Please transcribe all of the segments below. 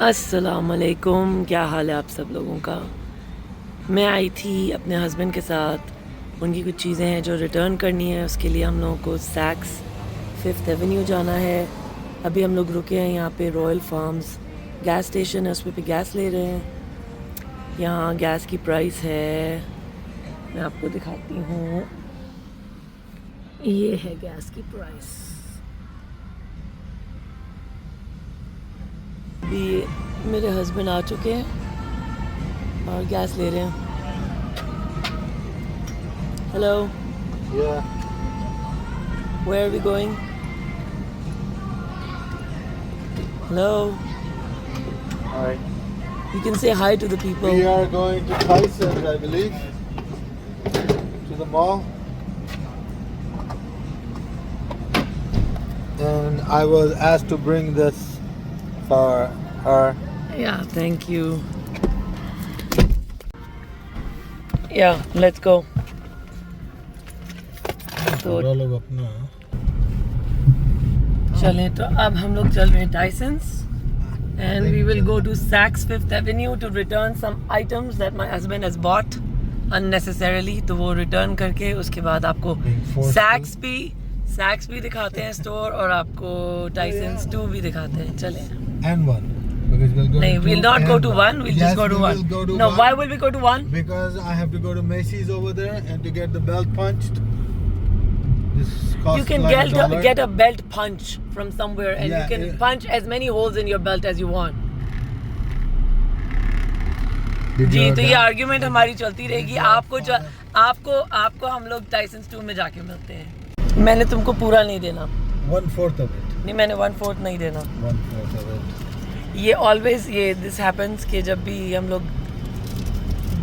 अस्सलामुअलैकुम, क्या हाल है आप सब लोगों का। मैं आई थी अपने हस्बैंड के साथ, उनकी कुछ चीज़ें हैं जो रिटर्न करनी है। उसके लिए हम लोगों को सैक्स 5th एवेन्यू जाना है। अभी हम लोग रुके हैं यहाँ पे रॉयल फार्म्स गैस स्टेशन है, उस पे गैस ले रहे हैं। यहाँ गैस की प्राइस है, मैं आपको दिखाती हूँ, ये है गैस की प्राइस। अभी मेरे हस्बैंड आ चुके हैं और गैस ले रहे हैं। Hello, Yeah. where are we going? Hello, Hi. you can say hi to the people. We are going to Tyson's, I believe, to the mall. And I was asked to bring this for her. Yeah, thank you. Yeah, let's go. तो लोग अपना चलें, तो अब हम लोग चल रहे हैं टाइसन्स and we will go to Saks 5th Avenue to return some items that my husband has bought unnecessarily. तो वो रिटर्न करके उसके बाद आपको सैक्स भी दिखाते हैं स्टोर, और आपको टाइसन्स 2 भी दिखाते हैं। चलें। and one because we'll go. नहीं, to we'll not and go to one. We'll Yes, just go to we one. will go to No, one why will we go to one? Because I have to go to Macy's over there and to get the belt punched. This costs You can like $1. get a belt punch from somewhere, and Yeah, you can yeah. punch as many holes in your belt as you want. Did ji, your तो ये dad- argument हमारी चलती रहेगी। your आपको आपको हम लोग टाइसन्स 2 में जाके मिलते हैं। मैंने तुमको पूरा नहीं देना। 1/4 of it. नहीं, मैंने 1/4 नहीं देना। 1/4 of it. ये ऑलवेज दिस हैपेंस कि जब भी हम लोग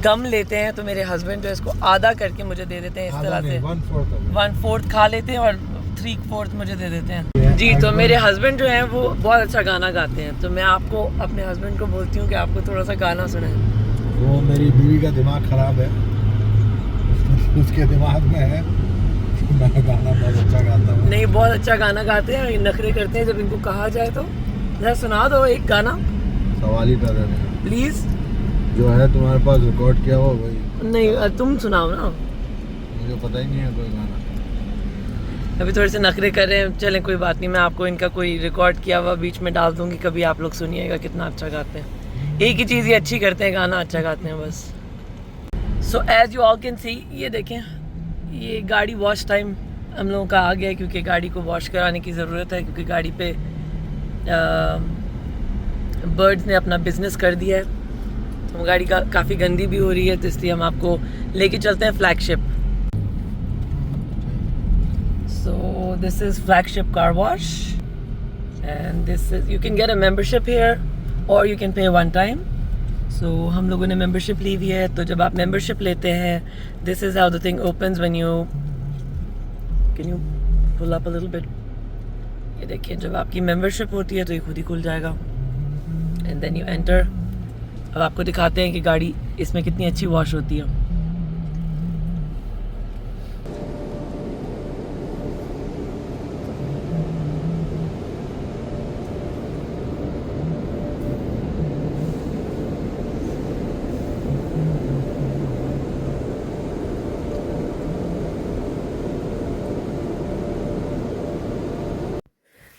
गम लेते हैं तो मेरे हस्बैंड जो है इसको आधा करके मुझे दे देते हैं इस तरह से। 1/4 of it. 1/4 खा लेते हैं और 3/4 मुझे दे देते हैं। जी, तो मेरे हस्बैंड जो हैं वो बहुत अच्छा गाना गाते हैं, तो मैं आपको अपने हस्बैंड को बोलती हूँ कि आपको थोड़ा सा गाना सुनाएं। वो मेरी बीवी का दिमाग खराब है, उसके दिमाग में है कि मैं गाना बहुत अच्छा गाता हूँ। नहीं, बहुत अच्छा गाना गाते हैं, ये नखरे करते हैं जब इनको कहा जाए तो। जरा सुना दो एक गाना सवाल ही कर रहे हैं, प्लीज। जो है तुम्हारे पास रिकॉर्ड किया हुआ वही। नहीं, तुम सुनाओ ना। मुझे पता ही नहीं है कोई गाना। अभी थोड़े से नखरे कर रहे हैं। चलें, कोई बात नहीं, मैं आपको इनका कोई रिकॉर्ड किया हुआ बीच में डाल दूंगी, कभी आप लोग सुनिएगा कितना अच्छा गाते हैं। एक ही चीज़ ये अच्छी करते हैं, गाना अच्छा गाते हैं बस। So as you all can see, ये देखें, ये गाड़ी वॉश टाइम हम लोगों का आ गया है, क्योंकि गाड़ी को वॉश कराने की ज़रूरत है, क्योंकि गाड़ी पे बर्ड्स ने अपना बिजनेस कर दिया है। तो गाड़ी का काफ़ी गंदी भी हो रही है, तो इसलिए हम आपको लेके चलते हैं flagship. So this is Flagship Car Wash, and this is, you can get a membership here or you can pay one time. So हम लोगों ने membership ली हुई है, तो जब आप membership लेते हैं, this is how the thing opens when you, can you pull up a little bit? ये देखिए, जब आपकी membership होती है तो ये खुद ही खुल जाएगा, and then you enter। अब आपको दिखाते हैं कि गाड़ी इसमें कितनी अच्छी वॉश होती है।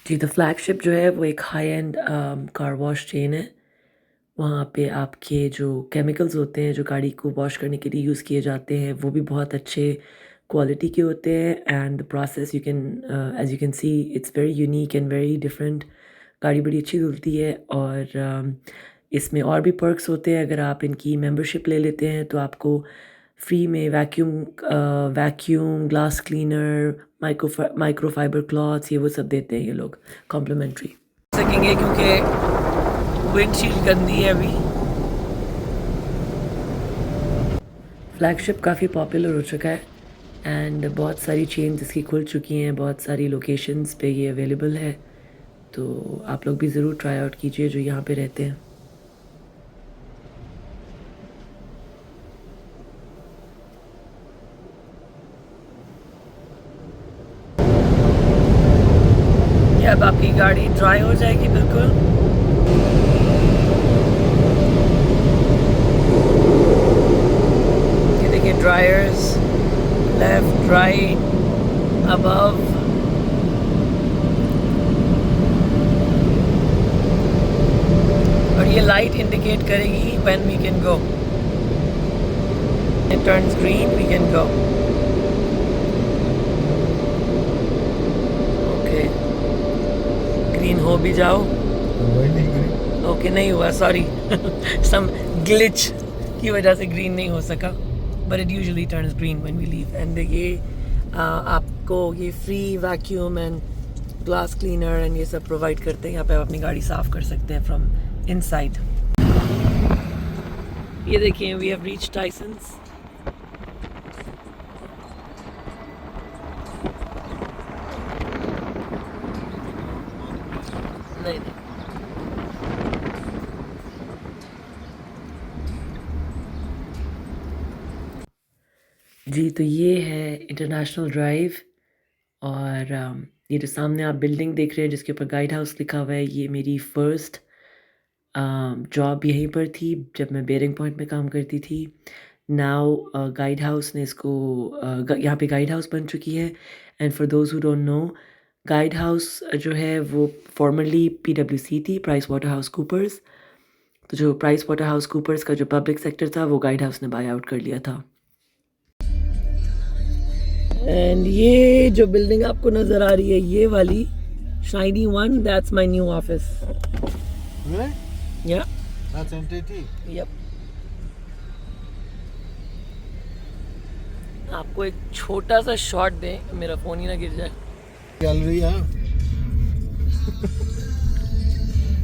जी, तो फ्लैगशिप जो है वो एक high and car wash chain है। वहाँ पे आपके जो केमिकल्स होते हैं जो गाड़ी को वॉश करने के लिए यूज़ किए जाते हैं, वो भी बहुत अच्छे क्वालिटी के होते हैं। And the process, you can as you can see, it's very unique and very different. गाड़ी बड़ी अच्छी धुलती है, और इसमें और भी पर्क्स होते हैं। अगर आप इनकी मेंबरशिप ले लेते हैं तो आपको फ्री में vacuum, glass cleaner, microfibre clothes, ये वो सब देते हैं ये लोग कॉम्प्लीमेंट्री। सकेंगे क्योंकि विंडशील्ड गंदी है अभी। फ्लैगशिप काफ़ी पॉपुलर हो चुका है, एंड बहुत सारी चेन्स इसकी खुल चुकी हैं, बहुत सारी लोकेशंस पे ये अवेलेबल है। तो आप लोग भी ज़रूर ट्राई आउट कीजिए जो यहाँ पे रहते हैं। अब आपकी गाड़ी ड्राई हो जाएगी बिल्कुल। right above. और ये लाइट इंडिकेट करेगी when we can go. It turns green, we can go. Okay. Green हो भी जाओ. वही नहीं करी। ओके नहीं हुआ, सॉरी। सम ग्लिच की वजह से ग्रीन नहीं हो सका, but it usually turns green when we leave. And ये आपको ये free vacuum and glass cleaner and ये सब प्रोवाइड करते हैं। यहाँ पे आप अपनी गाड़ी साफ कर सकते हैं फ्रॉम इनसाइड। ये देखिए, वी हैव रीच्ड टाइसन्स। नहीं नहीं, जी तो ये है इंटरनेशनल ड्राइव। और ये जो सामने आप बिल्डिंग देख रहे हैं जिसके ऊपर गाइड हाउस लिखा हुआ है, ये मेरी फ़र्स्ट जॉब यहीं पर थी जब मैं बेरिंग पॉइंट में काम करती थी। नाउ गाइड हाउस ने इसको यहाँ पे गाइड हाउस बन चुकी है। And for those who don't know, guide house जो है वो फॉर्मरली PwC थी, प्राइस वाटर हाउस कूपर्स। तो जो प्राइस वाटर हाउस कूपर्स का जो पब्लिक सेक्टर था वो गाइड हाउस ने बाय आउट कर लिया था। एंड ये जो बिल्डिंग आपको नज़र आ रही है, ये वाली shiny one, that's my new office. Really? या That's NTT. यप। आपको एक छोटा सा शॉट दें, मेरा फ़ोन ही ना गिर जाए। गैलरी है।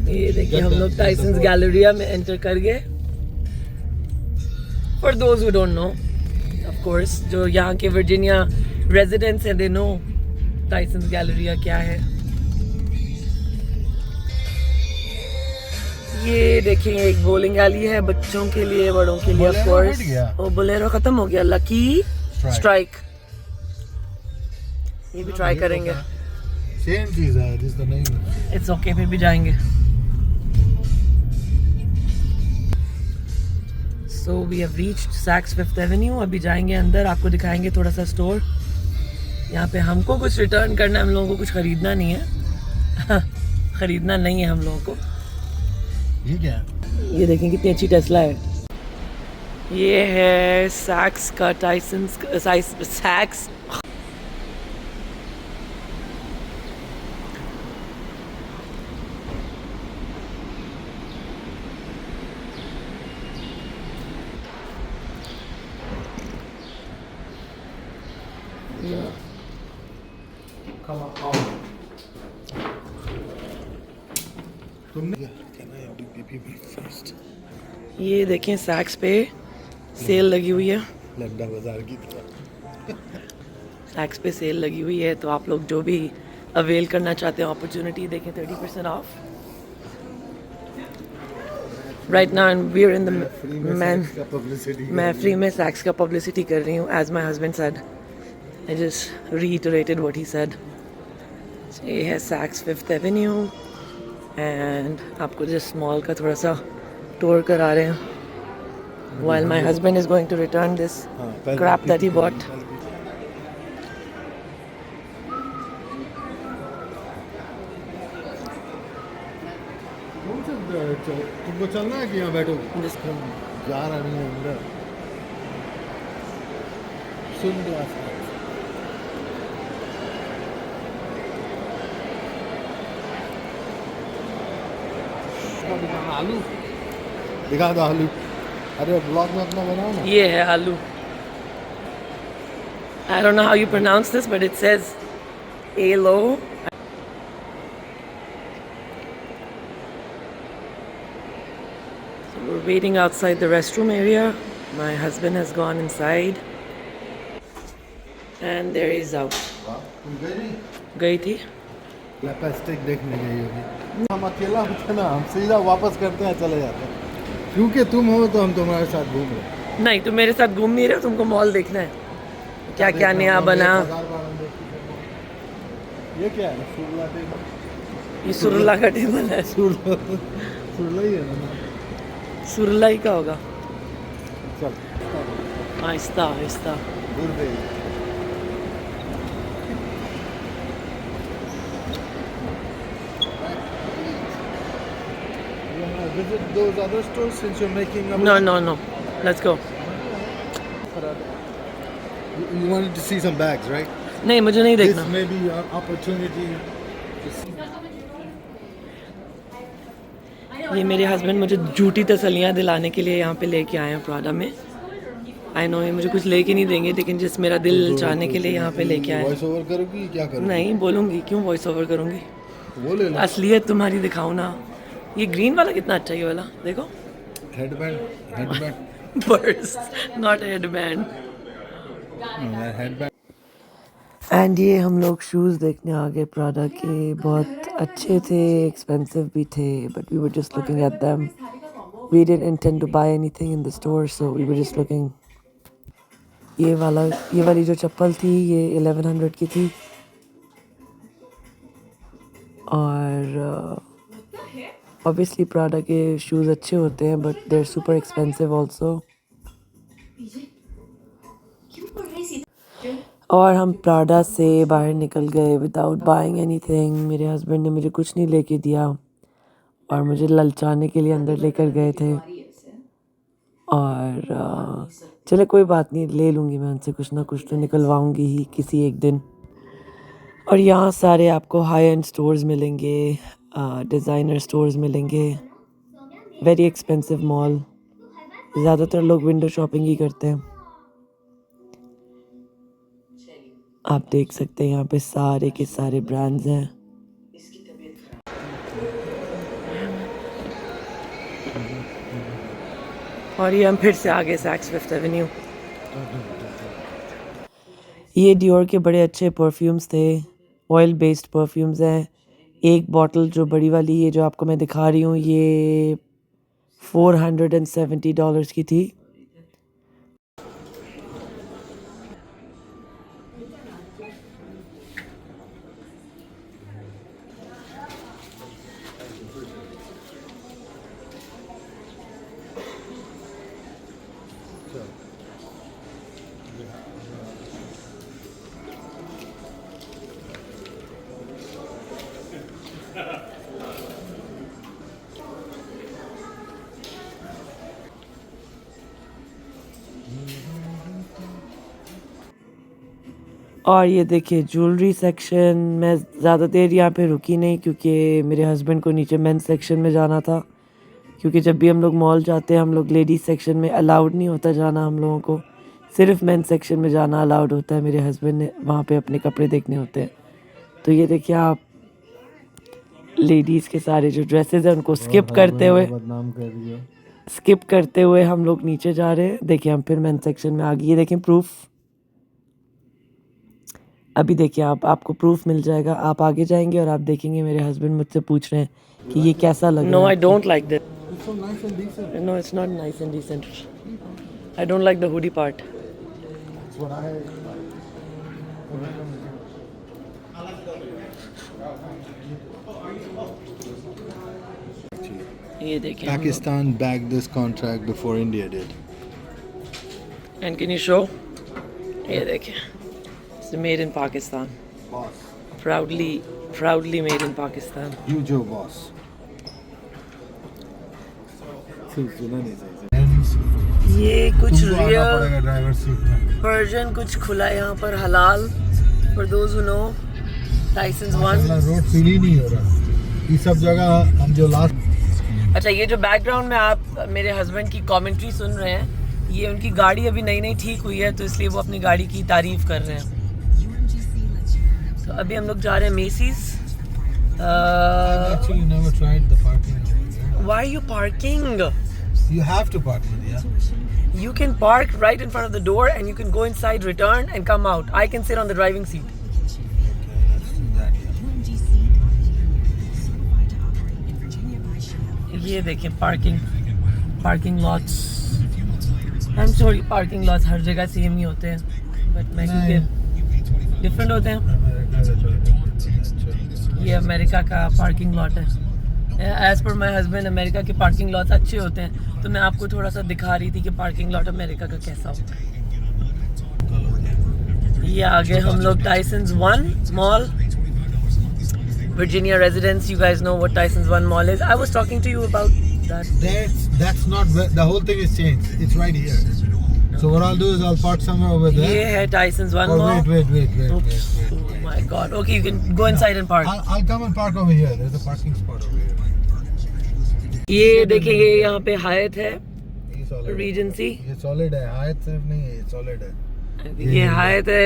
ये देखिए, हम लोग टाइसन्स गैलरिया में एंटर कर गए। For those who don't know, of course जो यहाँ के वर्जीनिया रेजिडेंट्स हैं, दे नो टाइसन्स गैलरिया क्या है। ये देखिए, एक बोलिंग एली है बच्चों के लिए, बड़ों के लिए। ऑफ बोलेरो कोर्स हट गया। वो बोलेरो खत्म हो गया। लकी स्ट्राइक, ये भी ट्राई करेंगे। सेम चीज है, this the name. It's okay, फिर भी जाएंगे। So we have reached Saks Fifth Avenue. अभी जाएंगे अंदर, आपको दिखाएंगे थोड़ा सा स्टोर। यहाँ पे हमको कुछ रिटर्न करना है, हम लोगों को कुछ खरीदना नहीं है। खरीदना नहीं है हम लोगों को। ये क्या है? ये देखें कितनी अच्छी टेस्ला है। ये है सैक्स का टाइसन्स सैक्स। ये देखें, सैक्स पे सेल लगी हुई है। लड्डा बाजार की तरह। सैक्स पे सेल लगी हुई है, तो आप लोग जो भी अवेल करना चाहते हैं अपॉर्चुनिटी, देखें 30% off right now. And we are in the मैं फ्री में सैक्स का पब्लिसिटी कर रही हूँ, as my husband said. I just reiterated what he said. ये है सैक्स फिफ्थ एवेन्यू एंड आपको जस्ट मॉल का थोड़ा सा टूर करा रहे हैं while my husband is going to return this crap that he bought. तुमको चलना है कि यहाँ बैठो? Just come. जा रहा नहीं है अंदर। सुन ग्लास आलू दिखा दो। आलू, अरे ब्लॉग में अपना बनाओ ना। ये है आलू। I don't know how you pronounce this, but it says alo. So we're waiting outside the restroom area. My husband has gone inside. And there he is out. तुम गए नहीं? गई थी। लिपस्टिक देखने गई होगी। हम अकेला होते ना, हम सीधा वापस करते हैं, चले जाते हैं। क्योंकि तुम हो तो हम तुम्हारे साथ घूम रहे। नहीं, तुम मेरे साथ घूम नहीं रहे हो, तुमको मॉल देखना है। क्या क्या नया बना। ये क्या है? सुरला टेबल। ये सुरला का टेबल है। सुरला ही है ना? सुरला ही का होगा। चल आहिस्ता आहिस्ता। दूर दे। visit those other stores since you're making a No. Let's go. You wanted to see some bags, right? नहीं मुझे नहीं This देखना. may be an opportunity to see. ये मेरे हस्बैंड मुझे झूठी तसल्लियाँ दिलाने के लिए यहाँ पे लेके आए हैं प्राडा में. आई नो ये मुझे कुछ लेके नहीं देंगे, लेकिन जिस मेरा दिल चाहने के लिए यहाँ पे लेके आए. वॉइस ओवर करोगी क्या करोगी? नहीं बोलूँगी, क्यों वॉइस ओवर करूँगी. वो ले लो. असलियत तुम्हारी दिखाओ ना. ये ग्रीन वाला कितना अच्छा है, ये वाला देखो. Headband. Purse not headband. Headband. And ये हम लोग शूज़ देखने आ गए प्राडा के. बहुत अच्छे थे, एक्सपेंसिव भी थे, but we were just looking at them. We didn't intend to buy anything in the store, so we were just looking. ये वाली जो चप्पल थी ये 1100 की थी. और ऑब्वियसली प्राडा के शूज़ अच्छे होते हैं, but they are super expensive also. और हम प्राडा से बाहर निकल गए विदाउट बाइंग एनीथिंग. मेरे हस्बैंड ने मुझे कुछ नहीं लेके दिया और मुझे ललचाने के लिए अंदर लेकर गए थे. और चले कोई बात नहीं, ले लूँगी मैं उनसे कुछ ना कुछ तो निकलवाऊँगी ही किसी एक दिन. और यहाँ सारे आपको हाई एंड स्टोर्स मिलेंगे, डिज़ाइनर स्टोर्स मिलेंगे. Very expensive mall. ज़्यादातर लोग विंडो शॉपिंग ही करते हैं. आप देख सकते हैं यहाँ पे सारे के सारे ब्रांड्स हैं. और ये हम फिर से आगे सैक्स फिफ्थ एवेन्यू. ये डियोर के बड़े अच्छे परफ्यूम्स थे, ऑयल बेस्ड परफ्यूम्स हैं. एक बॉटल जो बड़ी वाली ये जो आपको मैं दिखा रही हूँ ये $470 की थी. और ये देखिए ज्वेलरी सेक्शन. मैं ज़्यादा देर यहाँ पे रुकी नहीं क्योंकि मेरे हस्बैंड को नीचे मेंस सेक्शन में जाना था. क्योंकि जब भी हम लोग मॉल जाते हैं हम लोग लेडीज़ सेक्शन में अलाउड नहीं होता जाना. हम लोगों को सिर्फ मेंस सेक्शन में जाना अलाउड होता है. मेरे हस्बैंड ने वहाँ पे अपने कपड़े देखने होते हैं. तो ये देखिए आप लेडीज़ के सारे जो ड्रेसेस हैं उनको स्किप करते हुए हम लोग नीचे जा रहे हैं. देखिए हम फिर मेंस सेक्शन में आ गए. ये देखें प्रूफ. अभी देखिए आपको प्रूफ मिल जाएगा. आप आगे जाएंगे और आप देखेंगे मेरे हस्बैंड मुझसे पूछ रहे हैं कि ये कैसा लग रहा है. No I don't like that. It's so nice and decent. No it's not nice and decent. I don't like the hoodie part. That's what I. ये देखिए. Pakistan bagged this contract before India did. And can you show. ये देखिए. It's made in Pakistan. Boss. Proudly made in Pakistan. You Joe boss. ये कुछ real driver seat में. Version कुछ खुला है यहाँ पर हलाल. For those who know Tysons One. Road feel ही नहीं हो रहा. ये सब जगह हम जो लास्ट. अच्छा ये जो बैकग्राउंड में आप मेरे हस्बैंड की कमेंट्री सुन रहे हैं, ये उनकी गाड़ी अभी नई ठीक हुई है तो इसलिए वो अपनी गाड़ी की तारीफ कर रहे हैं. तो अभी हम लोग जा रहे हैं Messi's. Actually never tried the parking over there. Why are you parking? You have to park it, yeah. You can park right in front of the door and you can go inside, return and come out. I can sit on the driving seat. Okay, let's do that. Yeah. ये देखें parking lots. I am sorry parking lots हर जगह same ही होते हैं, but Maggi के different होते हैं. ये अमेरिका का पार्किंग लॉट है. As per my husband America के पार्किंग लॉट अच्छे होते हैं, तो मैं आपको थोड़ा सा दिखा रही थी कि पार्किंग लॉट अमेरिका का कैसा होता है. ये आगे हम लोग Tysons One mall, Virginia residents, you guys know what Tyson's One Mall is. I was talking to you about That's not the whole thing is changed. It's right here. So what I'll do is I'll park somewhere over there. ये है Tyson's one Oh, more. wait. Oops. Oh my God. Okay, you can go inside and park. I'll come and park over here. There's a parking spot over here. ये देखेंगे यहाँ पे हायत है, ये solid है। Regency. ये solid है, हायत सिर्फ नहीं है, ये solid है। ये हायत है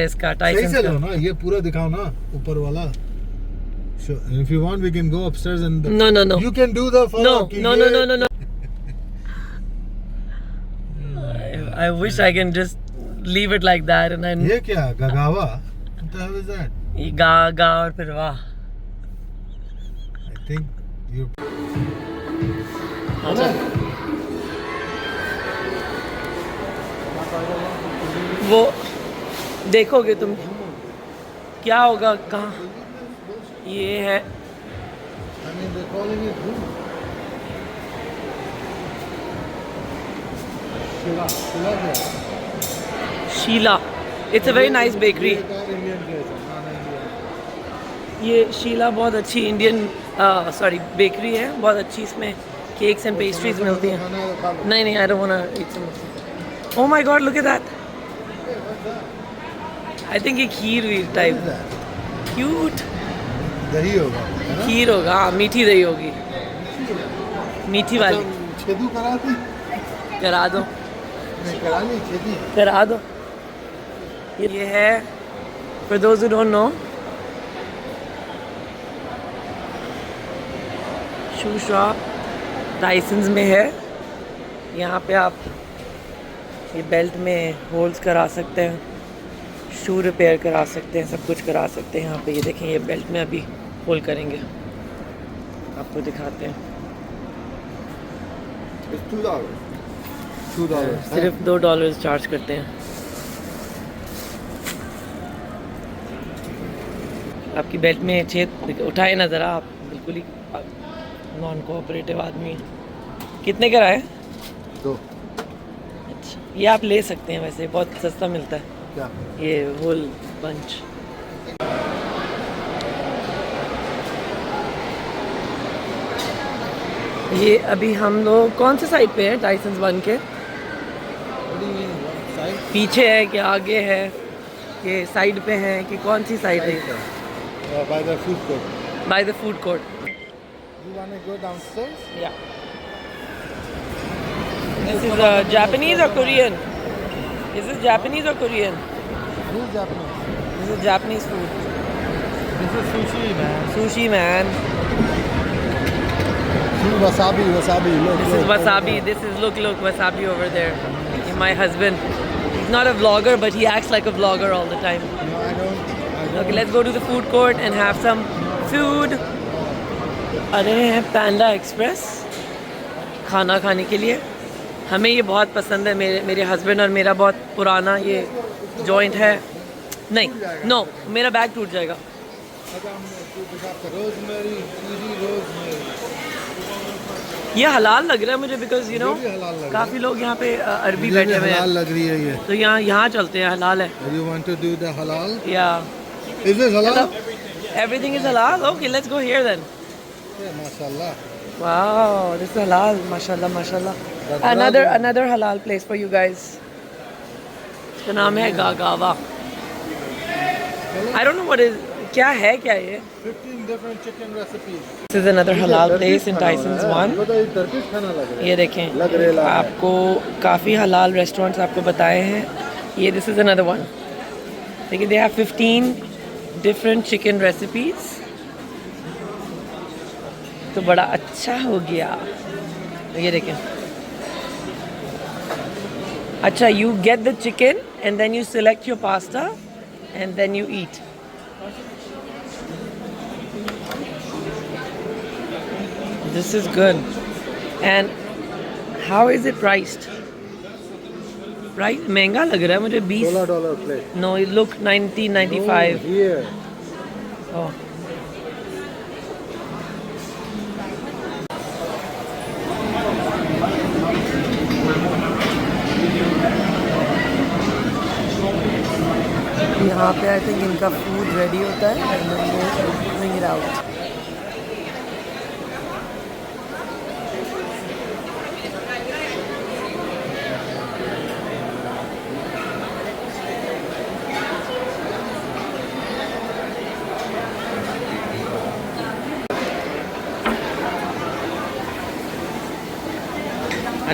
इसका सही Tyson's से का। लो ना, ये पूरा दिखाओ ना, ऊपर वाला। So if you want, we can go upstairs and. No. You can do the follow. No. I wish I can just leave it like that and then ये क्या गगावा? What the hell is that? ये गा और फिर वाह। I think you. वो देखोगे तुम क्या होगा कहाँ। ये है I mean, they're calling it who? Sheila. Sheila. It's a very nice bakery. Indian place है, non-Indian. ये शीला बहुत अच्छी इंडियन बेकरी है, बहुत अच्छी। इसमें केक्स एंड पेस्ट्रीज मिलती हैं। खाना है तो खा लो। नहीं I don't want to eat some. Oh my god look at that. I think ये खीर टाइप क्यूट दही होगा, है ना? खीर होगा। हाँ, मीठी दही होगी, मीठी वाली। अच्छा, छेदू करा थी? करा दो, नहीं करा नहीं, छेदी। करा दो। ये है for those who don't know, shoe shop Tysons में है। यहाँ पे आप ये बेल्ट में होल्स करा सकते हैं, शू रिपेयर करा सकते हैं, सब कुछ करा सकते हैं यहाँ पे। ये देखें, ये बेल्ट में अभी होल करेंगे, आपको दिखाते हैं। $2. सिर्फ $2 चार्ज करते हैं। आपकी बेल्ट में छेद उठाए ना ज़रा, आप बिल्कुल ही नॉन कोऑपरेटिव आदमी हैं। कितने का है? 2। अच्छा, ये आप ले सकते हैं, वैसे बहुत सस्ता मिलता है क्या? ये होल बंच। ये अभी हम लोग कौन से साइड पे हैं टाइसन्स वन के? पीछे है कि आगे है कि साइड पे है कि कौन सी साइड है? By the food court. By the food court. You wanna go downstairs? या दिस इज जापानीज और कोरियन? इज दिस जापानीज और Korean? This is Japanese. This is Japanese food. This is sushi, man. Sushi man. Wasabi. Look. This is wasabi. This is look wasabi over there. My husband. He's not a vlogger, but he acts like a vlogger all the time. No, I don't. Okay, let's go to the food court and have some food. अरे हैं पैंडा express खाना खाने के लिए। हमें ये बहुत पसंद है, मेरे हस्बैंड और मेरा बहुत पुराना ये जॉइंट है। नहीं, नो, मेरा बैग टूट जाएगा। रोजमेरी, ये हलाल लग रहा है मुझे, बिकॉज यू नो काफ़ी लोग यहाँ पे अरबी बैठे हुए हैं, लग रही है ये। तो यहाँ चलते हैं, हलाल है। You want to do the halal? या Is this halal? everything is halal? Okay, let's go here then. Yeah, mashallah. Wow, this is halal. Mashallah. Another halal place for you guys. इसका नाम है गागावा। I don't know what is, क्या है ये? 15 different chicken recipes. This is another halal place in Tyson's one. ये Turkish खाना लग रहा है। ये देखें, लग रहा है। आपको काफ़ी हलाल रेस्टोरेंट्स आपको बताए हैं। ये दिस इज़ अनदर वन। देखिए, they have 15 different chicken recipes. तो बड़ा अच्छा हो गया। ये देखें, अच्छा, you get the chicken and then you select your pasta and then you eat. This is good. And how is it priced? Price महंगा लग रहा है मुझे। $16 plate. No, it look 19.95. No, here. Oh. यहाँ पे आई थिंक इनका food ready होता है and then they bring it out.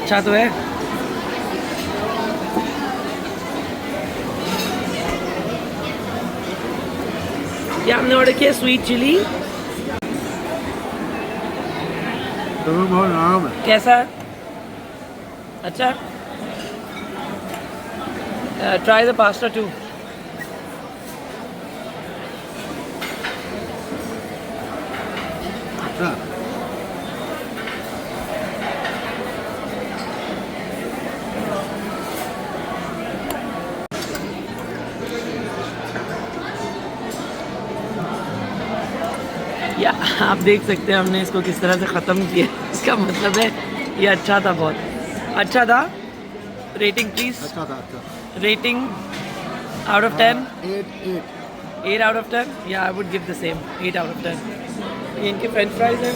अच्छा तो है। क्या हमने ऑर्डर किया? Sweet chilli. तो बहुत आराम है। कैसा है? अच्छा। Try the pasta too. अच्छा या आप देख सकते हैं हमने इसको किस तरह से ख़त्म किया। इसका मतलब है ये अच्छा था, बहुत अच्छा था। Rating please. अच्छा था अच्छा। Rating out of 10। 8 8 out of 10। या I would give the same 8 out of 10। ये इनके फ्रेंच फ्राइज हैं,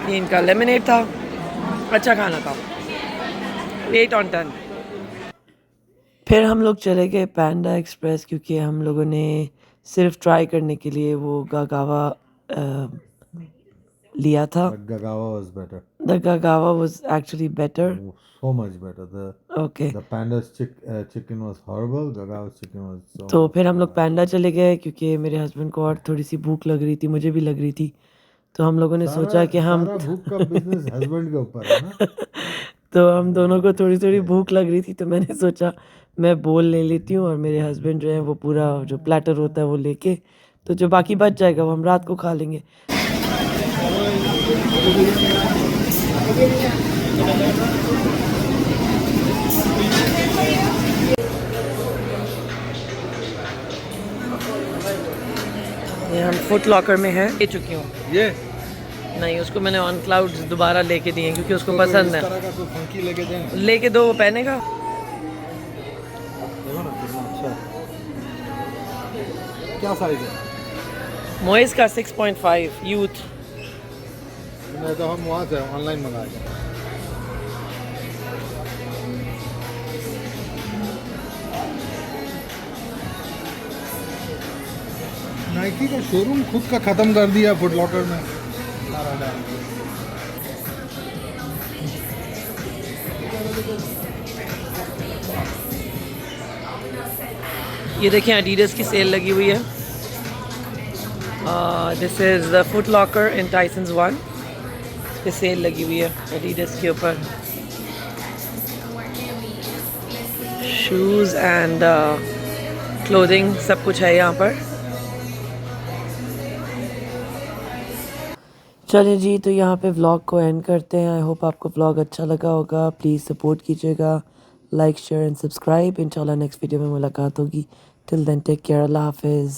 ये इनका लेमनेड था, अच्छा खाना था। 8 on 10। फिर हम लोग चले गए पैंडा एक्सप्रेस, क्योंकि हम लोगों ने सिर्फ ट्राई करने के लिए वो गागावा लिया था। But Gagawa was better. The Gagawa was actually better. So much better. Okay, The panda's chicken was horrible. Gagawa's chicken was so तो much फिर हम लोग better. पैंडा चले गए, क्योंकि मेरे हस्बैंड को और थोड़ी सी भूख लग रही थी, मुझे भी लग रही थी। तो हम लोगों ने सोचा कि हम सारा भूख का बिजनेस हस्बैंड के ऊपर है ना। तो हम दोनों को थोड़ी थोड़ी भूख लग रही थी, तो मैंने सोचा मैं बोल ले लेती हूँ और मेरे हस्बैंड जो है वो पूरा जो प्लेटर होता है वो लेके, तो जो बाकी बच जाएगा वो हम रात को खा लेंगे। ये हम फुट लॉकर में हैं, ले चुकी हूँ। ये नहीं, उसको मैंने ऑन क्लाउड्स दोबारा लेके दिए हैं, क्योंकि उसको पसंद इस है। तरह का कोई फंकी लेके दें। लेके दो, वो पहनेगा। देखो ना कितना अच्छा है। क्या साइज है? मोइस का 6.5 यूथ। नहीं तो हम वहाँ से ऑनलाइन मंगाए थे। नाइकी का शोरूम खुद का खत्म कर दिया फुट लॉकर में। ये देखें एडिडास की सेल लगी हुई है। This is the foot locker in Tysons 1। इस पे सेल लगी हुई है एडिडास के ऊपर। शूज़ एंड क्लोथिंग सब कुछ है यहाँ पर। चलें जी, तो यहाँ पे व्लॉग को एंड करते हैं। आई होप आपको व्लॉग अच्छा लगा होगा। प्लीज़ सपोर्ट कीजिएगा, लाइक शेयर एंड सब्सक्राइब। इंशाल्लाह नेक्स्ट वीडियो में मुलाकात होगी। टिल देन टेक केयर, अल्लाह हाफिज़।